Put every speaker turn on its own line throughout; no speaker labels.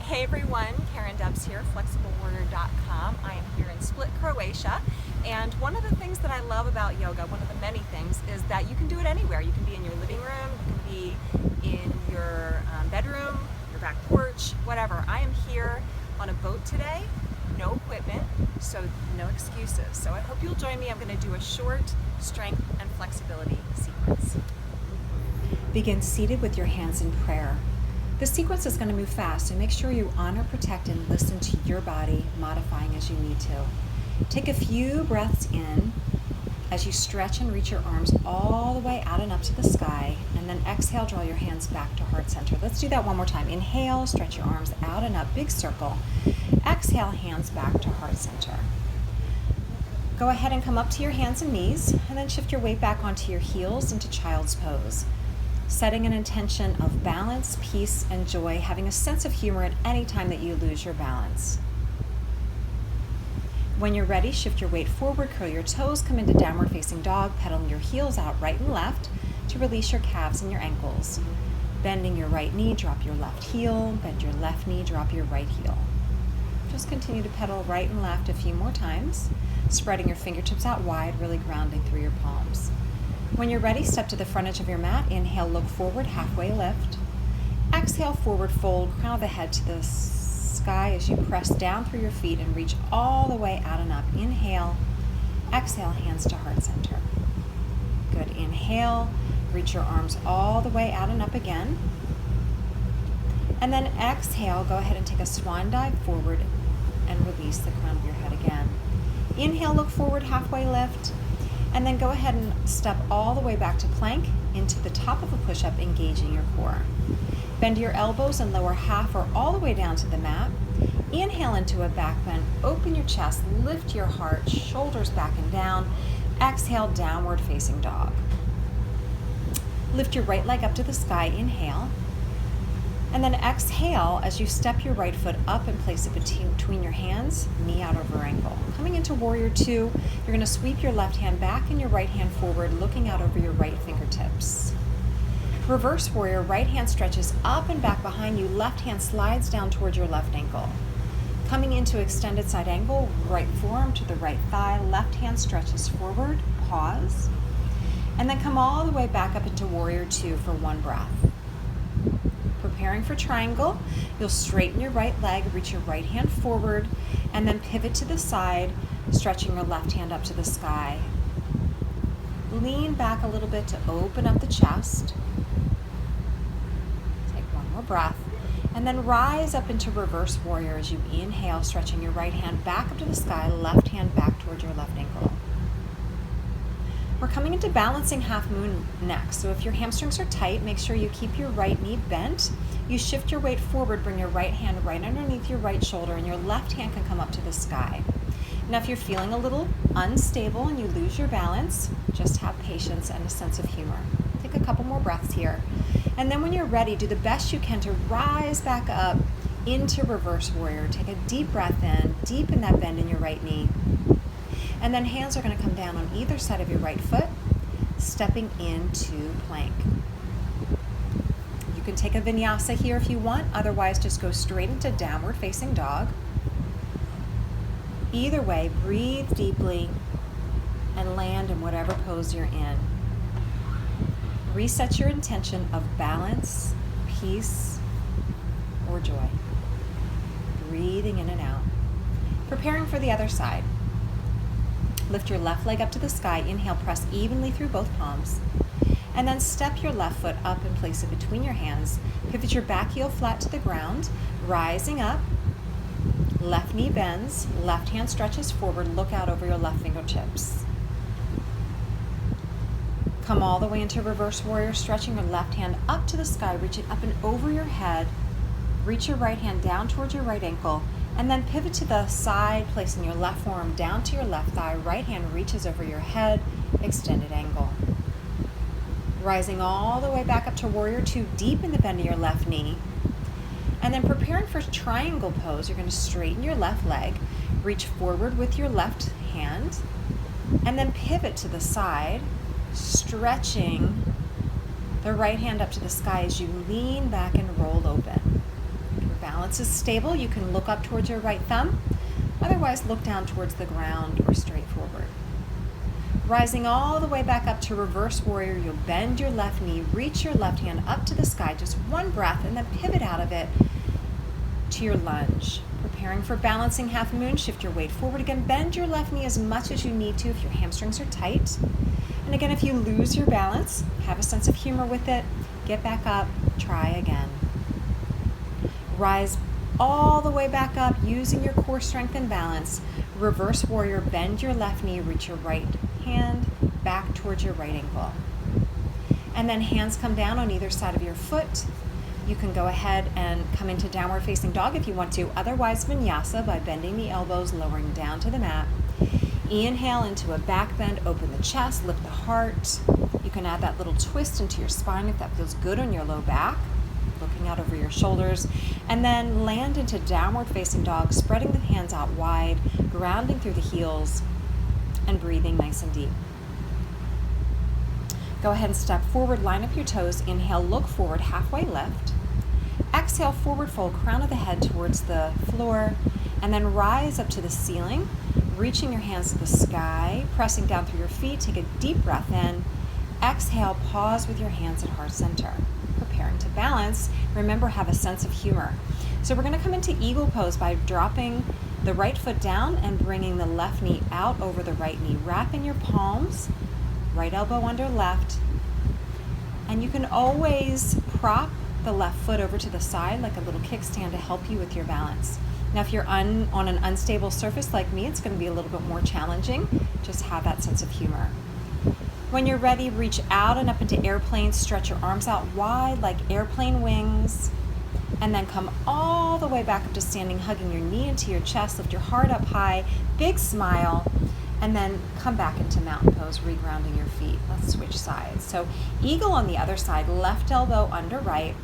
Hey everyone, Karen Dubs here, FlexibleWarrior.com. I am here in Split, Croatia, and one of the things that I love about yoga, one of the many things, is that you can do it anywhere. You can be in your living room, you can be in your bedroom, your back porch, whatever. I am here on a boat today, no equipment, so no excuses. So I hope you'll join me. I'm going to do a short strength and flexibility sequence. Begin seated with your hands in prayer. The sequence is going to move fast, so make sure you honor, protect, and listen to your body, modifying as you need to. Take a few breaths in as you stretch and reach your arms all the way out and up to the sky, and then exhale, draw your hands back to heart center. Let's do that one more time. Inhale, stretch your arms out and up, big circle. Exhale, hands back to heart center. Go ahead and come up to your hands and knees, and then shift your weight back onto your heels into child's pose. Setting an intention of balance, peace, and joy, having a sense of humor at any time that you lose your balance. When you're ready, shift your weight forward, curl your toes, come into downward facing dog, pedaling your heels out right and left to release your calves and your ankles. Bending your right knee, drop your left heel, bend your left knee, drop your right heel. Just continue to pedal right and left a few more times, spreading your fingertips out wide, really grounding through your palms. When you're ready, step to the front edge of your mat. Inhale, look forward, halfway lift. Exhale, forward fold, crown of the head to the sky as you press down through your feet and reach all the way out and up. Inhale, exhale, hands to heart center. Good, inhale, reach your arms all the way out and up again. And then exhale, go ahead and take a swan dive forward and release the crown of your head again. Inhale, look forward, halfway lift. And then go ahead and step all the way back to plank into the top of a push-up, engaging your core. Bend your elbows and lower half or all the way down to the mat. Inhale into a back bend, open your chest, lift your heart, shoulders back and down. Exhale, downward facing dog. Lift your right leg up to the sky, inhale. And then exhale as you step your right foot up and place it between your hands, knee out over ankle. Coming into Warrior Two, you're going to sweep your left hand back and your right hand forward, looking out over your right fingertips. Reverse Warrior, right hand stretches up and back behind you, left hand slides down towards your left ankle. Coming into extended side angle, right forearm to the right thigh, left hand stretches forward, pause, and then come all the way back up into Warrior Two for one breath. Preparing for triangle, you'll straighten your right leg, reach your right hand forward, and then pivot to the side, stretching your left hand up to the sky. Lean back a little bit to open up the chest. Take one more breath, and then rise up into Reverse Warrior as you inhale, stretching your right hand back up to the sky, left hand back towards your left ankle. We're coming into balancing Halfmoon next. So if your hamstrings are tight, make sure you keep your right knee bent. You shift your weight forward, bring your right hand right underneath your right shoulder, and your left hand can come up to the sky. Now, if you're feeling a little unstable and you lose your balance, just have patience and a sense of humor. Take a couple more breaths here. And then when you're ready, do the best you can to rise back up into Reverse Warrior. Take a deep breath in, deepen that bend in your right knee. And then hands are going to come down on either side of your right foot, stepping into plank. You can take a vinyasa here if you want, otherwise just go straight into downward facing dog. Either way, breathe deeply and land in whatever pose you're in. Reset your intention of balance, peace, or joy. Breathing in and out. Preparing for the other side. Lift your left leg up to the sky. Inhale, press evenly through both palms. And then step your left foot up and place it between your hands. Pivot your back heel flat to the ground, rising up. Left knee bends, left hand stretches forward, look out over your left fingertips. Come all the way into Reverse Warrior, stretching your left hand up to the sky, reach it up and over your head. Reach your right hand down towards your right ankle. And then pivot to the side, placing your left forearm down to your left thigh. Right hand reaches over your head, extended angle. Rising all the way back up to Warrior Two, deep in the bend of your left knee. And then preparing for triangle pose, you're going to straighten your left leg, reach forward with your left hand, and then pivot to the side, stretching the right hand up to the sky as you lean back and roll open. balance is stable, you can look up towards your right thumb. Otherwise, look down towards the ground or straight forward. Rising all the way back up to reverse warrior, you'll bend your left knee, reach your left hand up to the sky, just one breath, and then pivot out of it to your lunge. Preparing for balancing half moon, shift your weight forward again. Bend your left knee as much as you need to if your hamstrings are tight. And again, if you lose your balance, have a sense of humor with it. Get back up, try again. Rise all the way back up using your core strength and balance. Reverse warrior, bend your left knee, reach your right hand back towards your right ankle. And then hands come down on either side of your foot. You can go ahead and come into downward facing dog if you want to. Otherwise, vinyasa by bending the elbows, lowering down to the mat. Inhale into a back bend, open the chest, lift the heart. You can add that little twist into your spine if that feels good on your low back. Looking out over your shoulders, and then land into downward facing dog, spreading the hands out wide, grounding through the heels, and breathing nice and deep. Go ahead and step forward, line up your toes. Inhale, look forward, halfway lift. Exhale, forward fold, crown of the head towards the floor, and then rise up to the ceiling, reaching your hands to the sky, pressing down through your feet. Take a deep breath in. Exhale, pause with your hands at heart center. Preparing to balance, remember, have a sense of humor. So we're going to come into eagle pose by dropping the right foot down and bringing the left knee out over the right knee. Wrap in your palms, right elbow under left, and you can always prop the left foot over to the side like a little kickstand to help you with your balance. Now, if you're on an unstable surface like me, it's going to be a little bit more challenging. Just have that sense of humor. When you're ready, reach out and up into airplane, stretch your arms out wide like airplane wings, and then come all the way back up to standing, hugging your knee into your chest, lift your heart up high, big smile, and then come back into mountain pose, regrounding your feet. Let's switch sides. So eagle on the other side, left elbow under right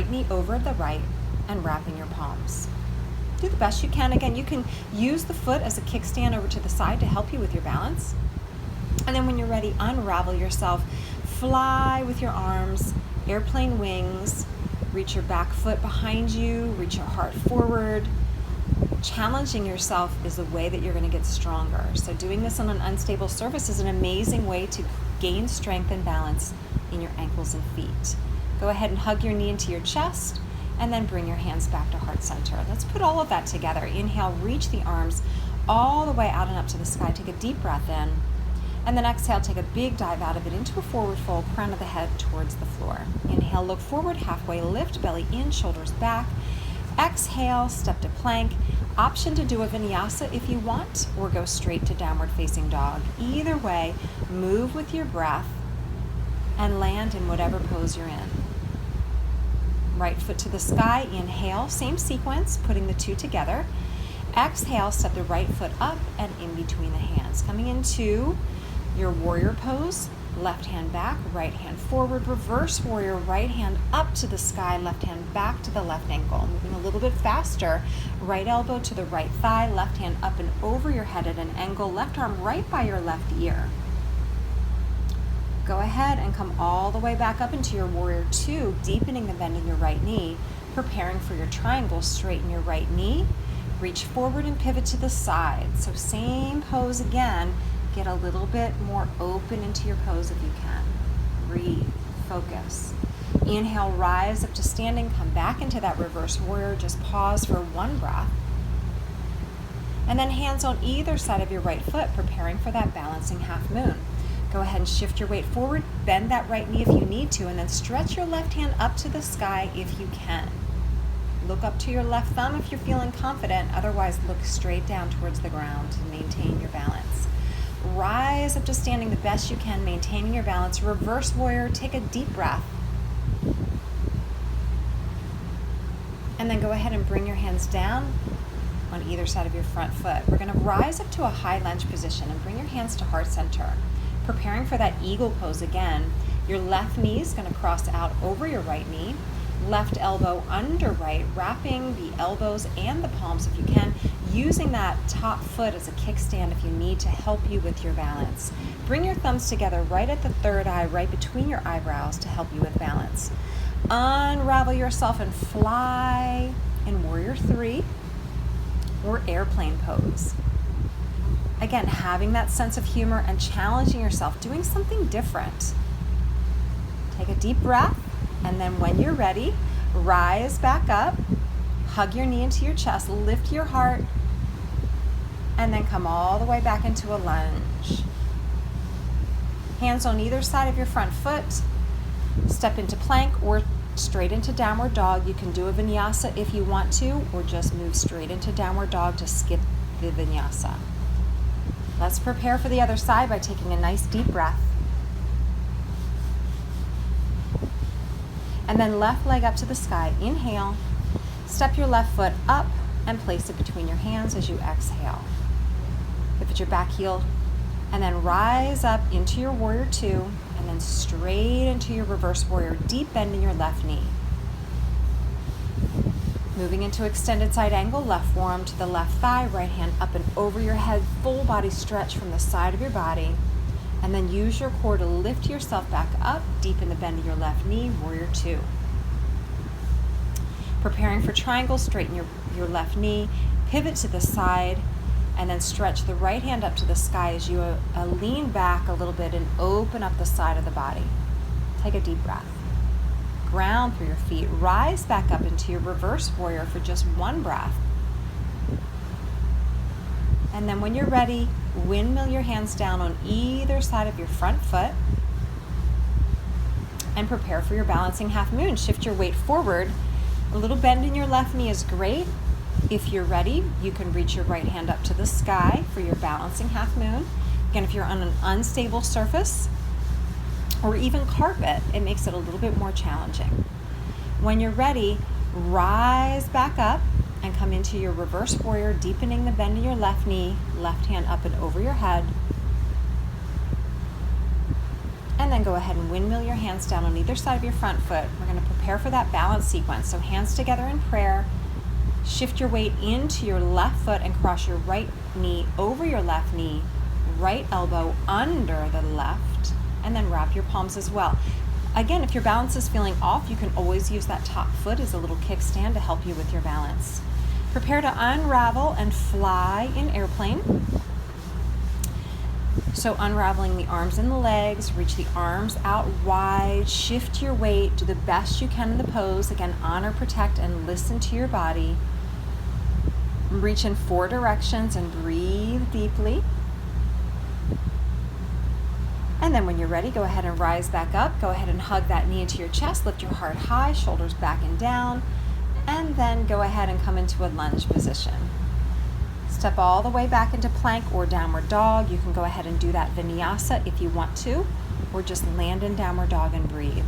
knee over the right, and wrapping your palms. Do the best you can. Again, you can use the foot as a kickstand over to the side to help you with your balance. And then when you're ready, unravel yourself. Fly with your arms, airplane wings. Reach your back foot behind you. Reach your heart forward. Challenging yourself is the way that you're going to get stronger. So doing this on an unstable surface is an amazing way to gain strength and balance in your ankles and feet. Go ahead and hug your knee into your chest, and then bring your hands back to heart center. Let's put all of that together. Inhale, reach the arms all the way out and up to the sky. Take a deep breath in. And then exhale, take a big dive out of it into a forward fold, crown of the head towards the floor. Inhale, look forward, halfway lift, belly in, shoulders back. Exhale, step to plank. Option to do a vinyasa if you want, or go straight to downward facing dog. Either way, move with your breath and land in whatever pose you're in. Right foot to the sky, inhale, same sequence, putting the two together. Exhale, step the right foot up and in between the hands. Coming into your warrior pose, left hand back, right hand forward, reverse warrior, right hand up to the sky, left hand back to the left ankle. Moving a little bit faster, right elbow to the right thigh, left hand up and over your head at an angle, left arm right by your left ear. Go ahead and come all the way back up into your warrior two, deepening the bend in your right knee, preparing for your triangle. Straighten your right knee, reach forward and pivot to the side. So same pose again. Get a little bit more open into your pose if you can. Breathe, focus. Inhale, rise up to standing, come back into that reverse warrior. Just pause for one breath. And then hands on either side of your right foot, preparing for that balancing half moon. Go ahead and shift your weight forward, bend that right knee if you need to, and then stretch your left hand up to the sky if you can. Look up to your left thumb if you're feeling confident, otherwise look straight down towards the ground to maintain your balance. Rise up to standing the best you can, maintaining your balance. Reverse warrior, take a deep breath. And then go ahead and bring your hands down on either side of your front foot. We're going to rise up to a high lunge position and bring your hands to heart center. Preparing for that eagle pose again. Your left knee is going to cross out over your right knee. Left elbow under right, wrapping the elbows and the palms if you can, using that top foot as a kickstand if you need to help you with your balance. Bring your thumbs together right at the third eye, right between your eyebrows to help you with balance. unravel yourself and fly in Warrior 3 or airplane pose. Again, having that sense of humor and challenging yourself, doing something different. Take a deep breath, and then when you're ready, rise back up, hug your knee into your chest, lift your heart, and then come all the way back into a lunge. Hands on either side of your front foot. Step into plank or straight into downward dog. You can do a vinyasa if you want to, or just move straight into downward dog to skip the vinyasa. Let's prepare for the other side by taking a nice deep breath. And then left leg up to the sky. Inhale. Step your left foot up and place it between your hands as you exhale. Pivot your back heel and then rise up into your Warrior 2 and then straight into your reverse warrior, deep bend in your left knee. Moving into extended side angle, left forearm to the left thigh, right hand up and over your head, full body stretch from the side of your body. And then use your core to lift yourself back up, deep in the bend in your left knee, Warrior 2. Preparing for triangle, straighten your left knee, pivot to the side, and then stretch the right hand up to the sky as you lean back a little bit and open up the side of the body. Take a deep breath. Ground through your feet. Rise back up into your reverse warrior for just one breath. And then when you're ready, windmill your hands down on either side of your front foot and prepare for your balancing half moon. Shift your weight forward. A little bend in your left knee is great. If you're ready, you can reach your right hand up to the sky for your balancing half moon. Again, if you're on an unstable surface or even carpet, it makes it a little bit more challenging. When you're ready, rise back up and come into your reverse warrior, deepening the bend in your left knee, left hand up and over your head. And then go ahead and windmill your hands down on either side of your front foot. We're going to prepare for that balance sequence. So hands together in prayer. Shift your weight into your left foot and cross your right knee over your left knee, right elbow under the left, and then wrap your palms as well. Again, if your balance is feeling off, you can always use that top foot as a little kickstand to help you with your balance. Prepare to unravel and fly in airplane. So unraveling the arms and the legs, reach the arms out wide, shift your weight, do the best you can in the pose. Again, honor, protect, and listen to your body. Reach in 4 directions and breathe deeply. And then when you're ready, go ahead and rise back up. Go ahead and hug that knee into your chest, lift your heart high, shoulders back and down, and then go ahead and come into a lunge position. Step all the way back into plank or downward dog. You can go ahead and do that vinyasa if you want to, or just land in downward dog and breathe.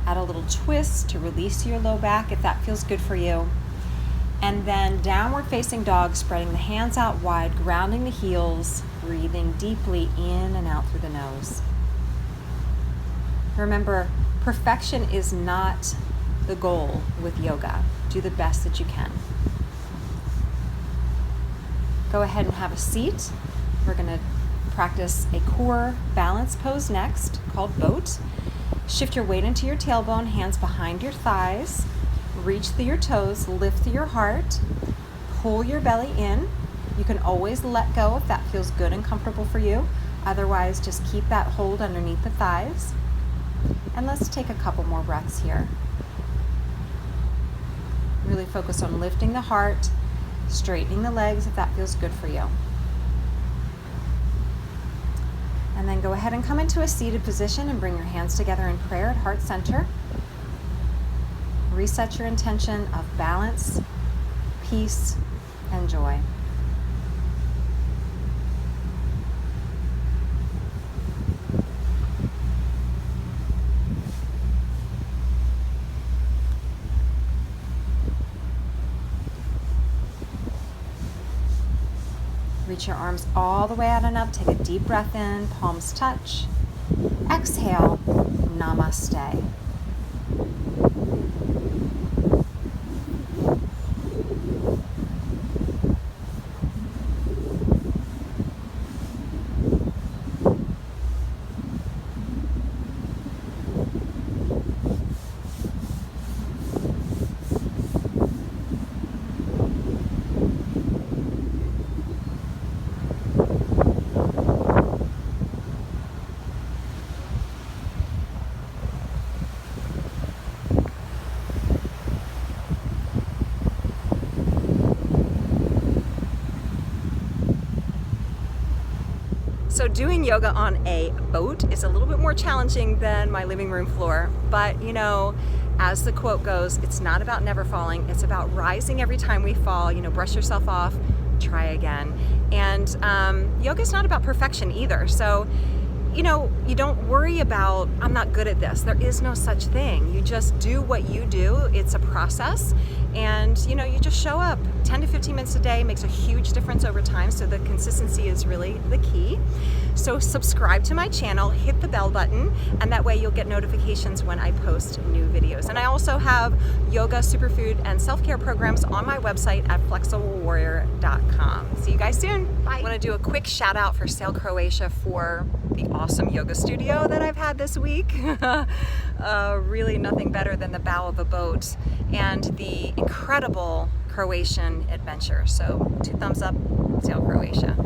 Add a little twist to release your low back if that feels good for you. And then downward facing dog, spreading the hands out wide, grounding the heels, breathing deeply in and out through the nose. Remember, perfection is not the goal with yoga. Do the best that you can. Go ahead and have a seat. We're going to practice a core balance pose next, called boat. Shift your weight into your tailbone, hands behind your thighs. Reach through your toes, lift through your heart, pull your belly in. You can always let go if that feels good and comfortable for you. Otherwise, just keep that hold underneath the thighs. And let's take a couple more breaths here. Really focus on lifting the heart, straightening the legs if that feels good for you. And then go ahead and come into a seated position and bring your hands together in prayer at heart center. Reset your intention of balance, peace, and joy. Reach your arms all the way out and up. Take a deep breath in, palms touch. Exhale, namaste. So doing yoga on a boat is a little bit more challenging than my living room floor, but you know, as the quote goes, it's not about never falling, it's about rising every time we fall. You know, brush yourself off, try again. And yoga is not about perfection either. So, you know, you don't worry about, I'm not good at this. There is no such thing. You just do what you do. It's a process. And, you know, you just show up. 10 to 15 minutes a day makes a huge difference over time. So the consistency is really the key. So subscribe to my channel, hit the bell button, and that way you'll get notifications when I post new videos. And I also have yoga, superfood, and self-care programs on my website at flexiblewarrior.com. See you guys soon. Bye. I want to do a quick shout out for Sail Croatia for the awesome yoga studio that I've had this week. Really nothing better than the bow of a boat and the incredible Croatian adventure. So 2 thumbs up, Sail Croatia.